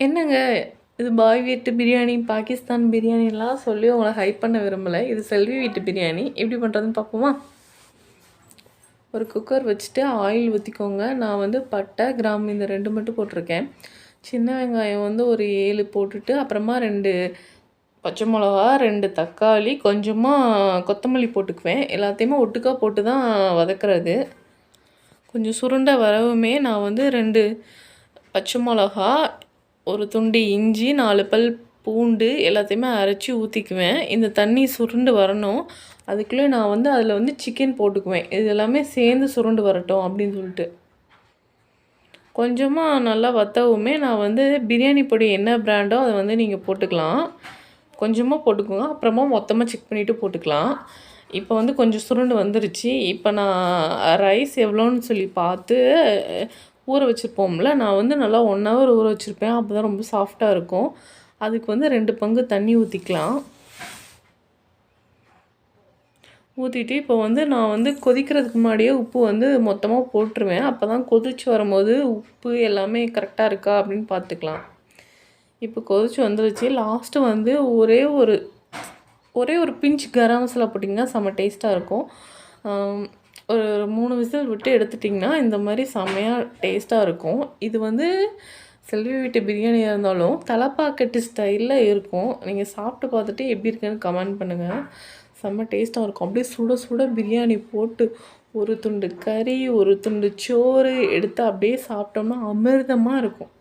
என்னங்க இது பாய் வீட்டு பிரியாணி, பாகிஸ்தான் பிரியாணிலாம் சொல்லி உங்கள ஹைப் பண்ண விரும்பல. இது செல்வி வீட்டு பிரியாணி. எப்படி பண்ணுறதுன்னு பார்ப்போமா? ஒரு குக்கர் வச்சுட்டு ஆயில் ஊற்றிக்கோங்க. நான் வந்து பட்டை, கிராம்பு இந்த 2 மட்டும் போட்டிருக்கேன். சின்ன வெங்காயம் வந்து ஒரு 7 போட்டுட்டு, அப்புறமா 2 பச்சை மிளகா, 2 தக்காளி, கொஞ்சமாக கொத்தமல்லி போட்டுக்குவேன். எல்லாத்தையுமே ஒட்டுக்கா போட்டு தான் வதக்குறது. கொஞ்சம் சுருண்ட வரவுமே நான் வந்து 2 பச்சை மிளகா, ஒரு துண்டு இஞ்சி, 4 பல் பூண்டு எல்லாத்தையுமே அரைச்சி ஊற்றிக்குவேன். இந்த தண்ணி சுருண்டு வரணும். அதுக்குள்ளே நான் வந்து அதில் வந்து சிக்கன் போட்டுக்குவேன். இது எல்லாமே சேர்ந்து சுருண்டு வரட்டும் அப்படின்னு சொல்லிட்டு. கொஞ்சமாக நல்லா வற்றவுமே நான் வந்து பிரியாணி பொடி என்ன பிராண்டோ அதை வந்து நீங்கள் போட்டுக்கலாம். கொஞ்சமாக போட்டுக்கோங்க. அப்புறமா மொத்தமாக செக் பண்ணிவிட்டு போட்டுக்கலாம். இப்போ வந்து கொஞ்சம் சுருண்டு வந்துருச்சு. இப்போ நான் ரைஸ் எவ்வளோன்னு சொல்லி பார்த்து ஊற வச்சுருப்போம்ல, நான் வந்து நல்லா 1 ஹவர் ஊற வச்சுருப்பேன். அப்போ தான் ரொம்ப சாஃப்டாக இருக்கும். அதுக்கு வந்து 2 பங்கு தண்ணி ஊற்றிக்கலாம். ஊற்றிட்டு இப்போ வந்து நான் வந்து கொதிக்கிறதுக்கு முன்னாடியே உப்பு வந்து மொத்தமாக போட்டுருவேன். அப்போ தான் கொதித்து வரும்போது உப்பு எல்லாமே கரெக்டாக இருக்கா அப்படின்னு பார்த்துக்கலாம். இப்போ கொதிச்சு வந்துருச்சு. லாஸ்ட்டு வந்து ஒரே ஒரு பிஞ்ச் கரம் மசாலா போட்டிங்கன்னா செம்ம டேஸ்ட்டாக இருக்கும். ஒரு 3 விசில் விட்டு எடுத்துட்டிங்கன்னா இந்த மாதிரி செம்மையாக டேஸ்ட்டாக இருக்கும். இது வந்து செல்வி வீட்டு பிரியாணியாக இருந்தாலும் தலப்பாக்கட்டு ஸ்டைலில் இருக்கும். நீங்கள் சாப்பிட்டு பார்த்துட்டு எப்படி இருக்குன்னு கமெண்ட் பண்ணுங்கள். செம்ம டேஸ்ட்டாக இருக்கும். அப்படியே சுட சுட பிரியாணி போட்டு ஒரு துண்டு கறி, ஒரு துண்டு சோறு எடுத்து அப்படியே சாப்பிட்டோம்னா அமிர்தமாக இருக்கும்.